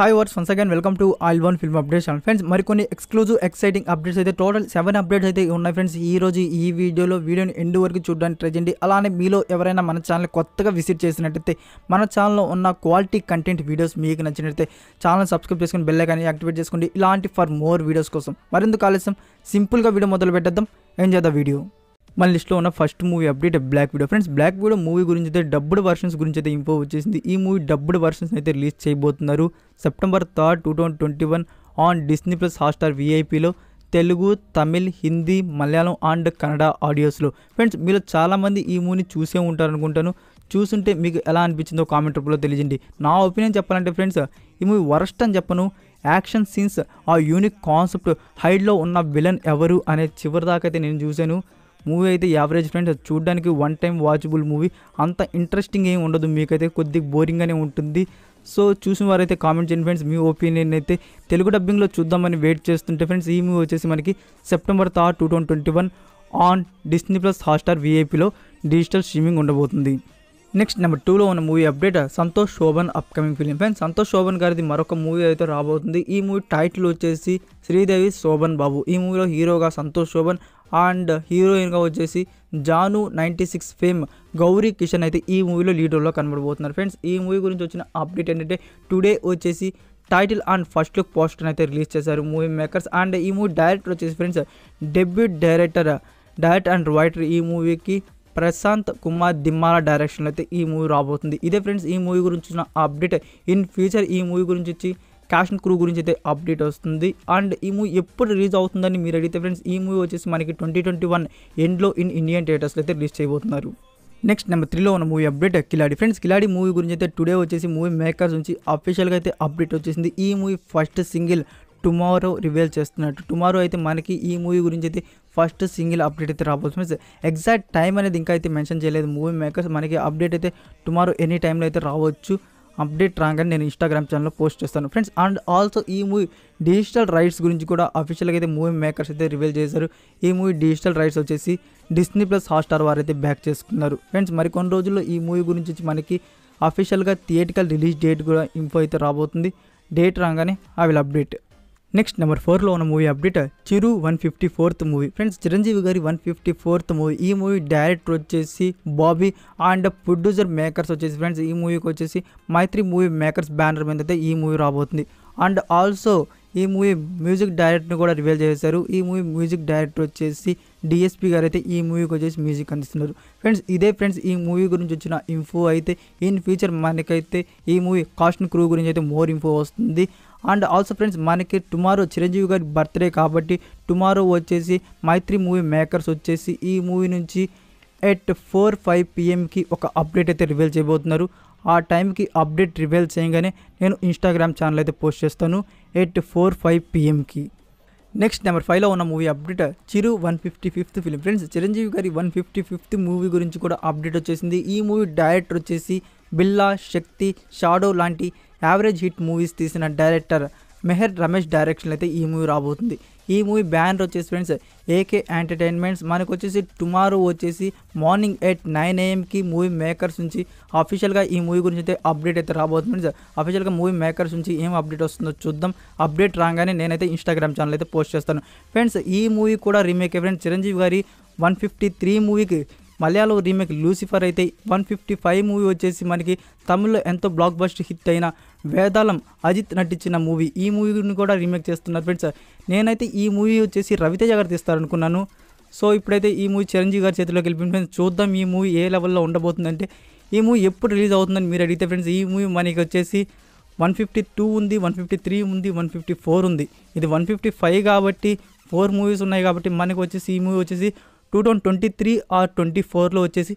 Hi viewers once again welcome to all one film updates channel friends మరికొన్ని exclusive exciting updates అయితే total 7 updates అయితే ఉన్నాయి friends. ఈ రోజు ఈ వీడియోని ఎండ్ వరకు చూడడానికి ట్రై చేయండి. అలానే మీలో ఎవరైనా మన ఛానల్ కొత్తగా విజిట్ చేసినట్టయితే మన ఛానల్లో ఉన్న క్వాలిటీ కంటెంట్ వీడియోస్ మీకు నచ్చినట్టయితే ఛానల్ సబ్స్క్రైబ్ చేసుకుని బెల్ ఐకాన్ యాక్టివేట్ చేసుకోండి. ఇలాంటి ఫర్ మోర్ వీడియోస్ కోసం మరెందుకు ఆలస్యం సింపుల్గా వీడియో మొదలు పెట్టేద్దాం. ఏం చేద్దాం వీడియో. మన లిస్ట్లో ఉన్న first movie update black widow friends. Black widow movie గురించి అయితే డబ్బుడ్ వర్షన్స్ గురించి అయితే ఇన్ఫో వచ్చేసింది. ఈ మూవీ డబ్బుడ్ వర్షన్స్ అయితే రిలీజ్ చేయబోతున్నారు September 3, 2021 on Disney plus Hotstar విఐపిలో తెలుగు, తమిళ్, హిందీ, మలయాళం అండ్ కన్నడ ఆడియోస్లో. ఫ్రెండ్స్ మీలో చాలామంది ఈ మూవీని చూసే ఉంటారు అనుకుంటాను. చూస్తుంటే మీకు ఎలా అనిపించిందో కామెంట్ రూపంలో తెలియజేయండి. నా ఒపీనియన్ చెప్పాలంటే ఫ్రెండ్స్ ఈ మూవీ వరస్ట్ అని చెప్పను. యాక్షన్ సీన్స్, ఆ యూనిక్ కాన్సెప్ట్, హైడ్లో ఉన్న విలన్ ఎవరు అనే చివరి దాకా అయితే నేను చూశాను. మూవీ అయితే యావరేజ్ ఫ్రెండ్స్, చూడడానికి వన్ టైం వాచబుల్ మూవీ. అంత ఇంట్రెస్టింగ్ ఏమి ఉండదు, మీకైతే కొద్దిగా బోరింగ్గానే ఉంటుంది. సో చూసిన వారైతే కామెంట్ చేయండి ఫ్రెండ్స్ మీ ఒపీనియన్ అయితే. తెలుగు డబ్బింగ్లో చూద్దామని వెయిట్ చేస్తుంటే ఫ్రెండ్స్ ఈ మూవీ వచ్చేసి మనకి September 3, 2021 on Disney plus Hotstar విఐపిలో డిజిటల్ స్ట్రీమింగ్ ఉండబోతుంది. నెక్స్ట్ నెంబర్ 2లో ఉన్న movie update Santosh Sobhan upcoming film friends. Santosh Sobhan garu మరొక మూవీ అయితే రాబోతుంది. ఈ మూవీ టైటిల్ వచ్చేసి శ్రీదేవి శోభన్ బాబు. ఈ మూవీలో హీరోగా సంతోష్ శోభన్ అండ్ హీరోయిన్గా వచ్చేసి జాను 96 ఫేమ్ గౌరీ కిషన్ అయితే ఈ మూవీలో లీడ్ రోల్లో కనబడబోతున్నారు ఫ్రెండ్స్. ఈ మూవీ గురించి వచ్చిన అప్డేట్ ఏంటంటే టుడే వచ్చేసి title and first look poster అయితే రిలీజ్ చేశారు మూవీ మేకర్స్. అండ్ ఈ మూవీ డైరెక్టర్ వచ్చేసి friends debut director and writer ఈ మూవీకి ప్రశాంత్ కుమార్ దిమ్మాల డైరెక్షన్లో అయితే ఈ మూవీ రాబోతుంది. ఇదే ఫ్రెండ్స్ ఈ మూవీ గురించి వచ్చిన అప్డేట్. ఇన్ ఫ్యూచర్ ఈ మూవీ గురించి వచ్చి క్యాస్ట్ అండ్ క్రూ గురించి అయితే అప్డేట్ వస్తుంది. అండ్ ఈ మూవీ ఎప్పుడు రిలీజ్ అవుతుందని మీరు అడిగితే ఫ్రెండ్స్ ఈ మూవీ వచ్చేసి మనకి 2021 ఎండ్లో ఇండియన్ థియేటర్స్లో అయితే రిలీజ్ చేయబోతున్నారు. నెక్స్ట్ నెంబర్ 3లో ఉన్న మూవీ అప్డేట్ కిలాడి ఫ్రెండ్స్. కిలాడి మూవీ గురించి అయితే టుడే వచ్చేసి మూవీ మేకర్స్ నుంచి అఫీషియల్గా అయితే అప్డేట్ వచ్చేసింది. ఈ movie first single tomorrow reveal చేస్తున్నట్టు. టుమారో అయితే మనకి ఈ మూవీ గురించి అయితే ఫస్ట్ సింగిల్ అప్డేట్ అయితే రాబోతుంది. ఎగ్జాక్ట్ టైం అనేది ఇంకా అయితే మెన్షన్ చేయలేదు మూవీ మేకర్స్. మనకి అప్డేట్ అయితే టుమారో ఎనీ టైంలో అయితే రావచ్చు. అప్డేట్ రాగానే నేను ఇన్స్టాగ్రామ్ ఛానల్లో పోస్ట్ చేస్తాను ఫ్రెండ్స్. అండ్ ఆల్సో ఈ మూవీ డిజిటల్ రైట్స్ గురించి కూడా అఫీషియల్గా అయితే మూవీ మేకర్స్ అయితే రివీల్ చేశారు. ఈ మూవీ డిజిటల్ రైట్స్ వచ్చేసి డిస్నీ ప్లస్ హాట్స్టార్ వారు అయితే బ్యాక్ చేసుకున్నారు ఫ్రెండ్స్. మరి కొన్ని రోజుల్లో ఈ మూవీ గురించి మనకి అఫీషియల్గా థియేటికల్ రిలీజ్ డేట్ కూడా ఇన్ఫో అయితే రాబోతుంది. డేట్ రాగానే I will update. Next number 4లో ఉన్న movie update Chiru 154th movie friends. Chiranjeevi గారి 154th మూవీ. ఈ మూవీ డైరెక్టర్ వచ్చేసి బాబీ అండ్ ప్రొడ్యూసర్ మేకర్స్ వచ్చేసి ఫ్రెండ్స్ ఈ మూవీకి వచ్చేసి మైత్రి మూవీ మేకర్స్ బ్యానర్ మీద అయితే ఈ మూవీ రాబోతుంది. అండ్ ఆల్సో ఈ మూవీ మ్యూజిక్ డైరెక్టర్ని కూడా రివీల్ చేశారు. ఈ మూవీ మ్యూజిక్ డైరెక్టర్ వచ్చేసి డిఎస్పి గారు అయితే ఈ మూవీకి వచ్చేసి మ్యూజిక్ అందిస్తున్నారు ఫ్రెండ్స్. ఇదే ఫ్రెండ్స్ ఈ మూవీ గురించి వచ్చిన ఇన్ఫో అయితే. ఇన్ ఫ్యూచర్ మనకైతే ఈ మూవీ కాస్ట్ అండ్ క్రూ గురించి అయితే మోర్ ఇన్ఫో వస్తుంది. అండ్ ఆల్సో ఫ్రెండ్స్ మనకి టుమారో చిరంజీవి గారి బర్త్డే కాబట్టి టుమారో వచ్చేసి మైత్రి మూవీ మేకర్స్ వచ్చేసి ఈ మూవీ నుంచి ఎట్ 4-5 PMకి ఒక అప్డేట్ అయితే రివీల్ చేయబోతున్నారు. ఆ టైంకి అప్డేట్ రివీల్ చేయగానే నేను ఇన్స్టాగ్రామ్ ఛానల్ అయితే పోస్ట్ చేస్తాను ఎట్ 4-5 PMకి. నెక్స్ట్ నెంబర్ 5లో ఉన్న మూవీ అప్డేట్ చిరు 155th ఫిలిం ఫ్రెండ్స్. చిరంజీవి గారి 155th మూవీ గురించి కూడా అప్డేట్ వచ్చేసింది. ఈ మూవీ డైరెక్టర్ వచ్చేసి బిల్లా, శక్తి, షాడో లాంటి యావరేజ్ హిట్ మూవీస్ తీసిన డైరెక్టర్ మెహర్ రమేష్ డైరెక్షన్ అయితే ఈ మూవీ రాబోతుంది. ఈ మూవీ బ్యానర్ వచ్చేసి ఫ్రెండ్స్ ఏకే ఎంటర్టైన్మెంట్స్. మనకు వచ్చేసి టుమారో వచ్చేసి మార్నింగ్ 9 AMకి మూవీ మేకర్స్ నుంచి అఫీషియల్గా ఈ మూవీ గురించి అయితే అప్డేట్ అయితే రాబోతుంది ఫ్రెండ్స్. అఫీషియల్గా మూవీ మేకర్స్ నుంచి ఏం అప్డేట్ వస్తుందో చూద్దాం. అప్డేట్ రాగానే నేనైతే ఇన్స్టాగ్రామ్ ఛానల్ అయితే పోస్ట్ చేస్తాను ఫ్రెండ్స్. ఈ మూవీ కూడా రీమేక్ ఫ్రెండ్స్. చిరంజీవి గారి 153 మూవీకి మలయాళం రీమేక్ లూసిఫర్ అయితే. 155 మూవీ వచ్చేసి మనకి తమిళ్లో ఎంతో బ్లాక్ బస్టర్ హిట్ అయిన వేదాళం అజిత్ నటించిన మూవీ. ఈ మూవీని కూడా రీమేక్ చేస్తున్నారు ఫ్రెండ్స్. నేనైతే ఈ మూవీ వచ్చేసి రవితేజ గారు తీస్తారనుకున్నాను. సో ఇప్పుడైతే ఈ మూవీ చిరంజీవి గారి చేతిలోకి వెళ్ళిపోయింది ఫ్రెండ్స్. చూద్దాం ఈ మూవీ ఏ లెవెల్లో ఉండబోతుందంటే. ఈ మూవీ ఎప్పుడు రిలీజ్ అవుతుందని మీరు అడిగితే ఫ్రెండ్స్ ఈ మూవీ మనకి వచ్చేసి 152 ఉంది, 153 ఉంది, 154 ఉంది. ఇది 155 కాబట్టి 4 మూవీస్ ఉన్నాయి కాబట్టి మనకి వచ్చేసి ఈ మూవీ వచ్చేసి 2023 or 24లో వచ్చేసి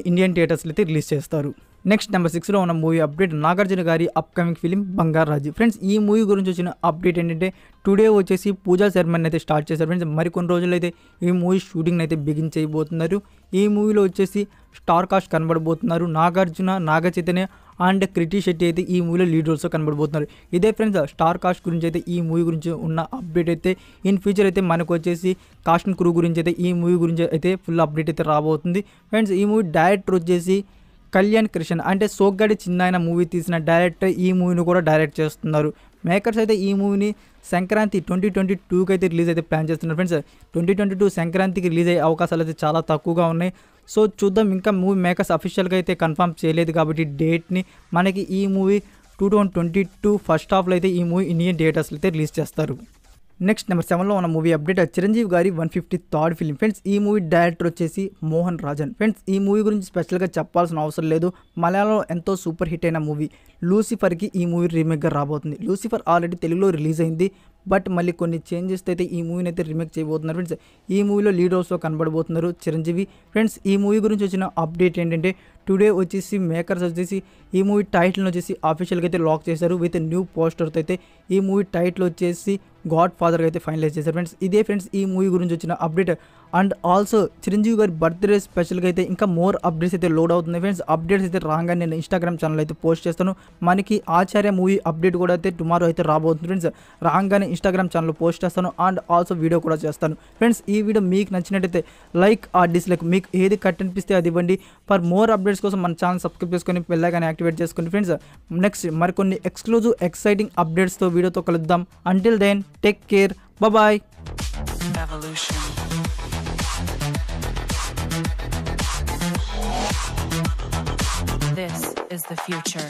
ఇండియన్ థియేటర్స్లో అయితే రిలీజ్ చేస్తారు. నెక్స్ట్ నెంబర్ 6లో ఉన్న మూవీ అప్డేట్ నాగార్జున గారి అప్కమింగ్ ఫిలిం బంగారాజు ఫ్రెండ్స్. ఈ మూవీ గురించి వచ్చిన అప్డేట్ ఏంటంటే టుడే వచ్చేసి పూజా సెరమనీ అయితే స్టార్ట్ చేశారు ఫ్రెండ్స్. మరికొన్ని రోజులు అయితే ఈ మూవీ షూటింగ్ అయితే బిగిన్ చేయబోతున్నారు. ఈ మూవీలో వచ్చేసి స్టార్ కాస్ట్ కనబడబోతున్నారు. నాగార్జున, నాగ చైతన్య అండ్ కృతి శెట్టి అయితే ఈ మూవీలో లీడ్ రోల్స్లో కనబడబోతున్నారు. ఇదే ఫ్రెండ్స్ స్టార్ కాస్ట్ గురించి అయితే ఈ మూవీ గురించి ఉన్న అప్డేట్ అయితే. ఇన్ ఫ్యూచర్ అయితే మనకు వచ్చేసి కాస్ట్ అండ్ క్రూ గురించి అయితే ఈ మూవీ గురించి అయితే ఫుల్ అప్డేట్ అయితే రాబోతుంది ఫ్రెండ్స్. ఈ మూవీ డైరెక్టర్ వచ్చేసి కళ్యాణ్ కృష్ణ అంటే సోగ్గాడి చిన్నాయన మూవీ తీసిన డైరెక్టర్ ఈ మూవీని కూడా డైరెక్ట్ చేస్తున్నారు. మేకర్స్ అయితే ఈ మూవీని సంక్రాంతి 2022కి అయితే రిలీజ్ అయితే ప్లాన్ చేస్తున్నారు ఫ్రెండ్స్. 2022 సంక్రాంతికి రిలీజ్ అయ్యే అవకాశాలు అయితే చాలా తక్కువగా ఉన్నాయి. సో చూద్దాం, ఇంకా మూవీ మేకర్స్ అఫీషియల్గా అయితే కన్ఫర్మ్ చేయలేదు కాబట్టి డేట్ని. మనకి ఈ మూవీ 2022 ఫస్ట్ హాఫ్లో అయితే ఈ మూవీ ఇండియన్ థియేటర్స్లో అయితే రిలీజ్ చేస్తారు. నెక్స్ట్ నెంబర్ 7లో ఉన్న మూవీ అప్డేట్ చిరంజీవి గారి 153rd ఫిల్మ్ ఫ్రెండ్స్. ఈ మూవీ డైరెక్టర్ వచ్చేసి మోహన్ రాజన్ ఫ్రెండ్స్. ఈ మూవీ గురించి స్పెషల్గా చెప్పాల్సిన అవసరం లేదు. మలయాళంలో ఎంతో సూపర్ హిట్ అయిన మూవీ లూసిఫర్కి ఈ మూవీ రీమేక్గా రాబోతుంది. లూసిఫర్ ఆల్రెడీ తెలుగులో రిలీజ్ అయింది, బట్ మళ్ళీ కొన్ని చేంజెస్ అయితే ఈ మూవీని అయితే రీమేక్ చేయబోతున్నారు ఫ్రెండ్స్. ఈ మూవీలో లీడ్ రోల్స్లో కనబడబోతున్నారు చిరంజీవి ఫ్రెండ్స్. ఈ మూవీ గురించి వచ్చిన అప్డేట్ ఏంటంటే టుడే వచ్చేసి మేకర్స్ వచ్చేసి ఈ మూవీ టైటిల్ని వచ్చేసి ఆఫీషియల్గా అయితే లాక్ చేశారు విత్ న్యూ పోస్టర్తో. అయితే ఈ మూవీ టైటిల్ వచ్చేసి గాడ్ ఫాదర్గా అయితే ఫైనలైజ్ చేశారు ఫ్రెండ్స్. ఇదే ఫ్రెండ్స్ ఈ మూవీ గురించి వచ్చిన అప్డేట్. అండ్ ఆల్సో చిరంజీవి గారి బర్త్డే స్పెషల్గా అయితే ఇంకా మోర్ అప్డేట్స్ అయితే లోడ్ అవుతుంది ఫ్రెండ్స్. అప్డేట్స్ అయితే రాగానే నేను ఇన్స్టాగ్రామ్ ఛానల్ అయితే పోస్ట్ చేస్తాను. మనకి ఆచార్య మూవీ అప్డేట్ కూడా అయితే టుమారో అయితే రాబోతుంది ఫ్రెండ్స్. రాగానే ఇన్స్టాగ్రామ్ ఛానల్లో పోస్ట్ చేస్తాను అండ్ ఆల్సో వీడియో కూడా చేస్తాను ఫ్రెండ్స్. ఈ వీడియో మీకు నచ్చినట్టయితే లైక్ ఆర్ డిస్లైక్ మీకు ఏది కట్ అనిపిస్తే అది ఇవ్వండి. ఫర్ మోర్ అప్డేట్స్ కోసం మన ఛానల్ సబ్స్క్రైబ్ చేసుకొని బెల్ ఐకాన్ యాక్టివేట్ చేసుకోండి ఫ్రెండ్స్. నెక్స్ట్ మరికొన్ని ఎక్స్క్లూజివ్ ఎక్సైటింగ్ అప్డేట్స్తో వీడియోతో కలుద్దాం. Until then take care, bye. This is the future.